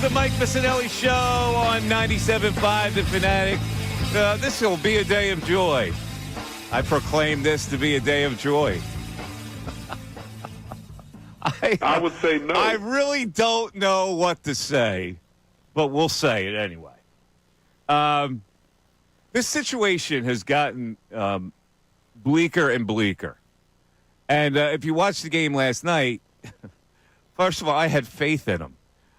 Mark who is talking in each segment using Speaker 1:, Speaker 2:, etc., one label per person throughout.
Speaker 1: the Mike Missanelli Show on 97.5 The Fanatic. This will be a day of joy. I proclaim this to be a day of joy.
Speaker 2: I would say no.
Speaker 1: I really don't know what to say, but we'll say it anyway. This situation has gotten bleaker and bleaker. And if you watched the game last night, first of all, I had faith in them.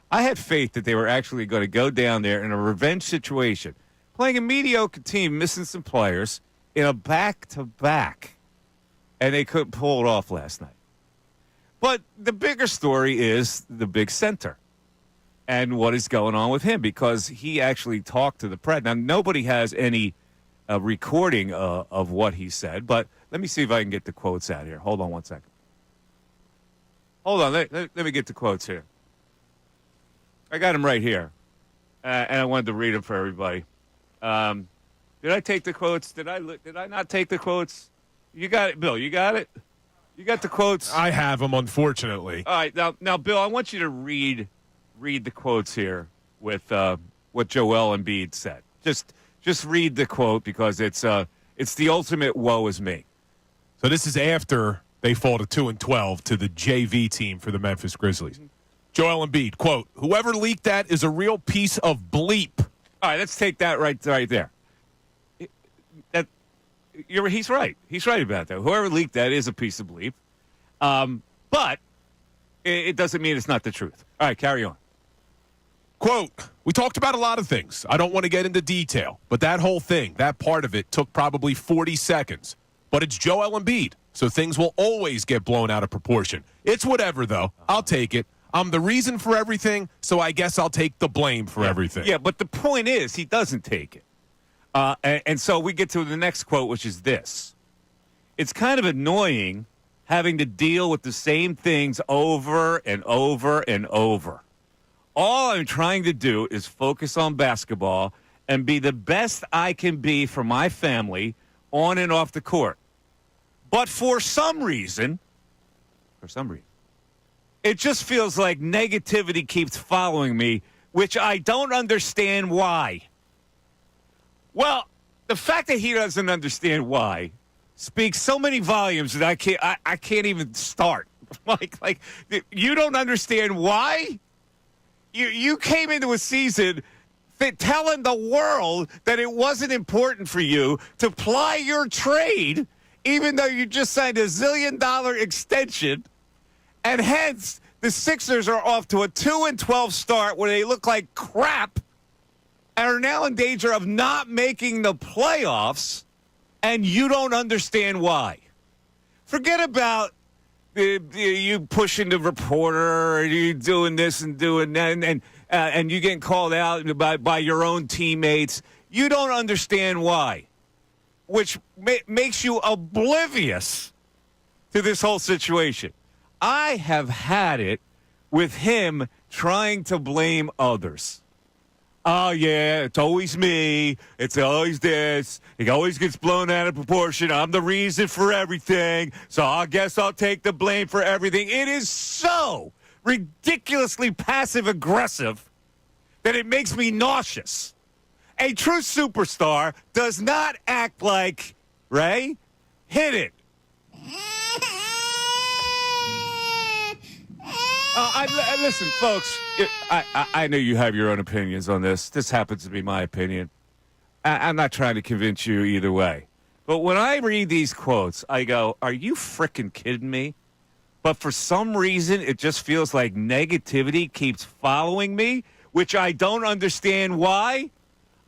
Speaker 1: I had faith that they were actually going to go down there in a revenge situation, playing a mediocre team, missing some players in a back-to-back, and they couldn't pull it off last night. But the bigger story is the big center and what is going on with him, because he actually talked to the press. Now, nobody has any recording of what he said, but let me see if I can get the quotes out here. Hold on one second. Hold on. Let me get the quotes here. I got them right here, and I wanted to read them for everybody. Did I take the quotes? Did I not take the quotes? You got it, Bill. You got it? You got the quotes?
Speaker 3: I have them, unfortunately.
Speaker 1: All right. Now, Bill, I want you to read the quotes here with what Joel Embiid said. Just read the quote, because it's the ultimate woe is me.
Speaker 3: So this is after they fall to 2-12 to the JV team for the Memphis Grizzlies. Joel Embiid, quote, "Whoever leaked that is a real piece of bleep."
Speaker 1: All right, let's take that right there. He's right. He's right about that. Whoever leaked that is a piece of bleep. But it doesn't mean it's not the truth. All right, carry on.
Speaker 3: Quote, "We talked about a lot of things. I don't want to get into detail, but that whole thing, that part of it, took probably 40 seconds. But it's Joel Embiid, so things will always get blown out of proportion. It's whatever, though. I'll take it. I'm the reason for everything, so I guess I'll take the blame for everything."
Speaker 1: Yeah, but the point is, he doesn't take it. And so we get to the next quote, which is this. "It's kind of annoying having to deal with the same things over and over and over. All I'm trying to do is focus on basketball and be the best I can be for my family on and off the court. But for some reason, it just feels like negativity keeps following me, which I don't understand why." Well, the fact that he doesn't understand why speaks so many volumes that I can't even start. Like you don't understand why? You came into a season telling the world that it wasn't important for you to ply your trade, even though you just signed a $1 zillion extension, and hence the Sixers are off to a 2-12 start where they look like crap and are now in danger of not making the playoffs, and you don't understand why. Forget about you pushing the reporter, or you doing this and doing that, and you getting called out by your own teammates. You don't understand why, which makes you oblivious to this whole situation. I have had it with him trying to blame others. "Oh, yeah, it's always me. It's always this. It always gets blown out of proportion. I'm the reason for everything, so I guess I'll take the blame for everything." It is so ridiculously passive-aggressive that it makes me nauseous. A true superstar does not act like, Ray, hit it. Listen, folks, I know you have your own opinions on this. This happens to be my opinion. I'm not trying to convince you either way. But when I read these quotes, I go, are you frickin' kidding me? But for some reason, it just feels like negativity keeps following me, which I don't understand why.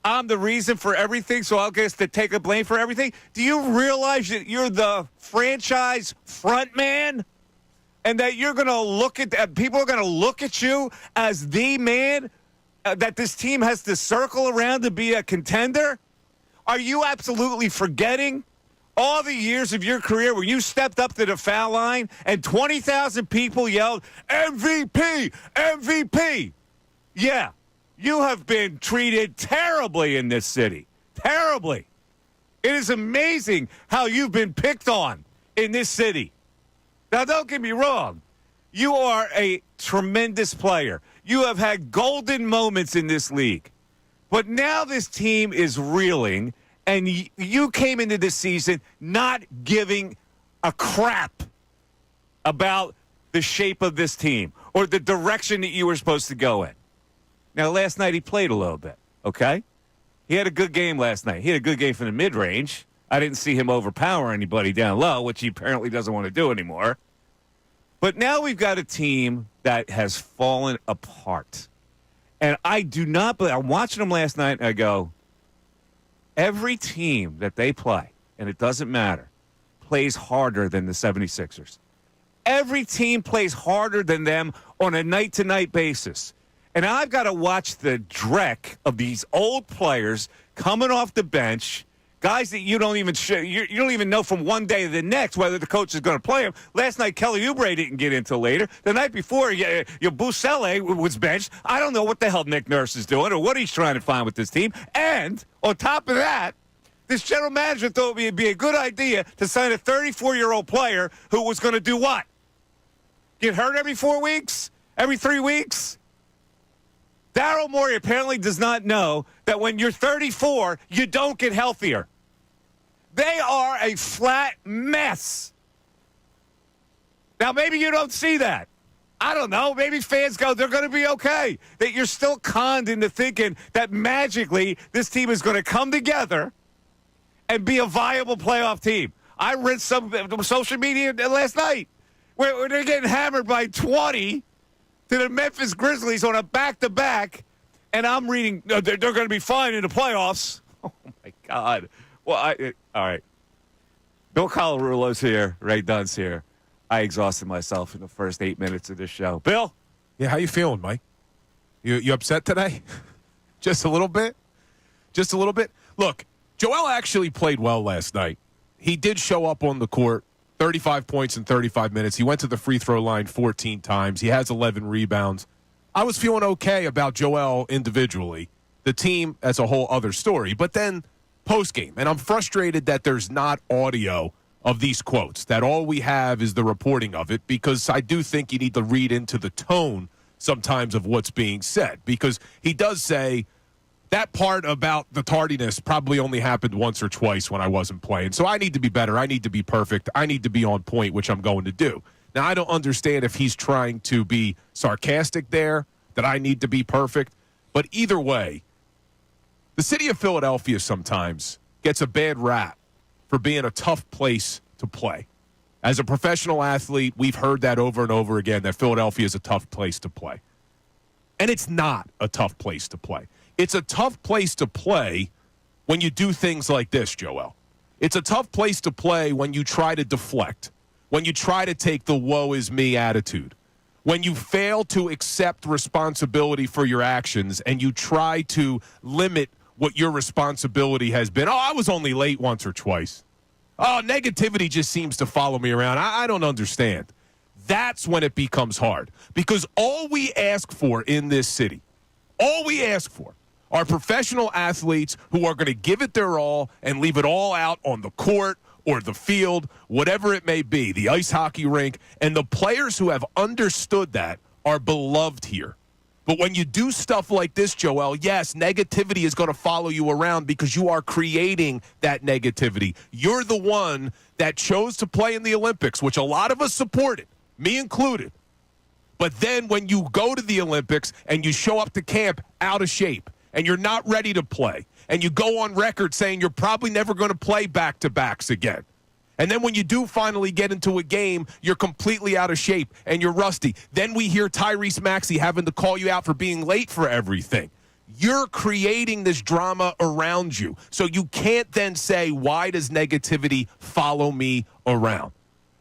Speaker 1: I'm the reason for everything, so I'll get to take the blame for everything. Do you realize that you're the franchise front man? And that you're going to look at people are going to look at you as the man that this team has to circle around to be a contender? Are you absolutely forgetting all the years of your career where you stepped up to the foul line and 20,000 people yelled, "MVP, MVP"? Yeah, you have been treated terribly in this city. Terribly. It is amazing how you've been picked on in this city. Now, don't get me wrong. You are a tremendous player. You have had golden moments in this league. But now this team is reeling, and you came into this season not giving a crap about the shape of this team or the direction that you were supposed to go in. Now, last night he played a little bit, okay? He had a good game last night. He had a good game from the mid-range. I didn't see him overpower anybody down low, which he apparently doesn't want to do anymore. But now we've got a team that has fallen apart. And I do not believe, I'm watching them last night, and I go, every team that they play, and it doesn't matter, plays harder than the 76ers. Every team plays harder than them on a night-to-night basis. And I've got to watch the dreck of these old players coming off the bench, guys that you don't even know from one day to the next whether the coach is going to play them. Last night, Kelly Oubre didn't get into later. The night before, your Busele was benched. I don't know what the hell Nick Nurse is doing or what he's trying to find with this team. And on top of that, this general manager thought it would be a good idea to sign a 34-year-old player who was going to do what? Get hurt every 4 weeks? Every 3 weeks? Daryl Morey apparently does not know that when you're 34, you don't get healthier. They are a flat mess. Now, maybe you don't see that. I don't know. Maybe fans go, they're going to be okay. That you're still conned into thinking that magically this team is going to come together and be a viable playoff team. I read some social media last night where they're getting hammered by 20 to the Memphis Grizzlies on a back-to-back, and I'm reading they're going to be fine in the playoffs. Oh, my God. Well, all right. Bill Colarulo's here. Ray Dunn's here. I exhausted myself in the first 8 minutes of this show. Bill?
Speaker 3: Yeah, how you feeling, Mike? You upset today? Just a little bit? Just a little bit? Look, Joel actually played well last night. He did show up on the court. 35 points in 35 minutes. He went to the free throw line 14 times. He has 11 rebounds. I was feeling okay about Joel individually. The team as a whole other story. But then post-game, and I'm frustrated that there's not audio of these quotes, that all we have is the reporting of it, because I do think you need to read into the tone sometimes of what's being said. Because he does say, that part about the tardiness probably only happened once or twice when I wasn't playing. So I need to be better. I need to be perfect. I need to be on point, which I'm going to do. Now, I don't understand if he's trying to be sarcastic there, that I need to be perfect. But either way, the city of Philadelphia sometimes gets a bad rap for being a tough place to play. As a professional athlete, we've heard that over and over again, that Philadelphia is a tough place to play. And it's not a tough place to play. It's a tough place to play when you do things like this, Joel. It's a tough place to play when you try to deflect, when you try to take the woe is me attitude, when you fail to accept responsibility for your actions and you try to limit what your responsibility has been. Oh, I was only late once or twice. Oh, negativity just seems to follow me around. I don't understand. That's when it becomes hard, because all we ask for in this city, all we ask for, are professional athletes who are going to give it their all and leave it all out on the court or the field, whatever it may be, the ice hockey rink. And the players who have understood that are beloved here. But when you do stuff like this, Joel, yes, negativity is going to follow you around because you are creating that negativity. You're the one that chose to play in the Olympics, which a lot of us supported, me included. But then when you go to the Olympics and you show up to camp out of shape, and you're not ready to play, and you go on record saying you're probably never going to play back-to-backs again. And then when you do finally get into a game, you're completely out of shape and you're rusty. Then we hear Tyrese Maxey having to call you out for being late for everything. You're creating this drama around you. So you can't then say, why does negativity follow me around?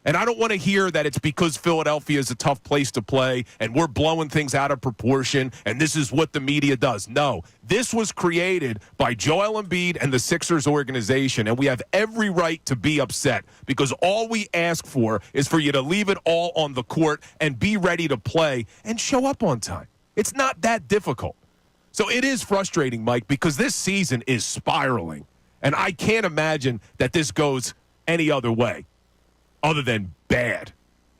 Speaker 3: And I don't want to hear that it's because Philadelphia is a tough place to play and we're blowing things out of proportion and this is what the media does. No, this was created by Joel Embiid and the Sixers organization, and we have every right to be upset because all we ask for is for you to leave it all on the court and be ready to play and show up on time. It's not that difficult. So it is frustrating, Mike, because this season is spiraling, and I can't imagine that this goes any other way other than bad,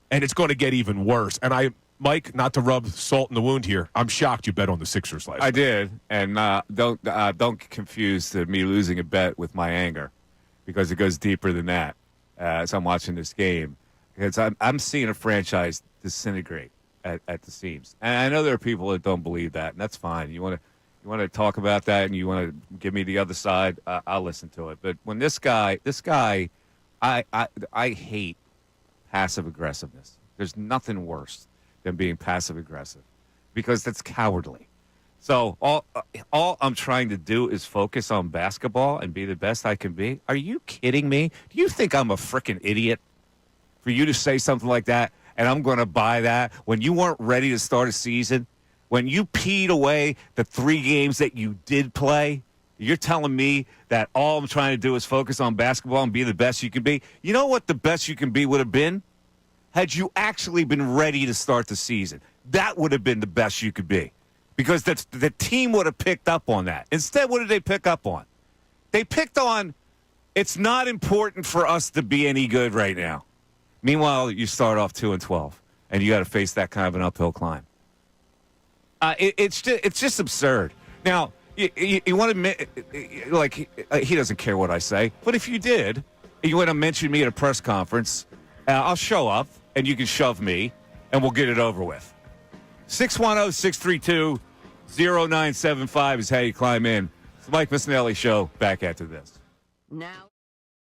Speaker 3: and it's going to get even worse. And Mike, not to rub salt in the wound here, I'm shocked you bet on the Sixers last night.
Speaker 1: I did, and don't confuse me losing a bet with my anger, because it goes deeper than that. As I'm watching this game, because I'm seeing a franchise disintegrate at the seams, and I know there are people that don't believe that, and that's fine. You want to talk about that, and you want to give me the other side, I'll listen to it. But when this guy, I hate passive aggressiveness. There's nothing worse than being passive aggressive, because that's cowardly. So all I'm trying to do is focus on basketball and be the best I can be. Are you kidding me? Do you think I'm a freaking idiot for you to say something like that, and I'm going to buy that when you weren't ready to start a season? When you peed away the 3 games that you did play, you're telling me that all I'm trying to do is focus on basketball and be the best you can be? You know what the best you can be would have been? Had you actually been ready to start the season. That would have been the best you could be, because the team would have picked up on that. Instead, what did they pick up on? They picked on, it's not important for us to be any good right now. Meanwhile, you start off 2-12, and you got to face that kind of an uphill climb. It's just absurd. Now, you want to, like, he doesn't care what I say, but if you did, you want to mention me at a press conference, I'll show up, and you can shove me, and we'll get it over with. 610-632-0975 is how you climb in. It's the Mike Missanelli Show. Back after this.
Speaker 4: Now.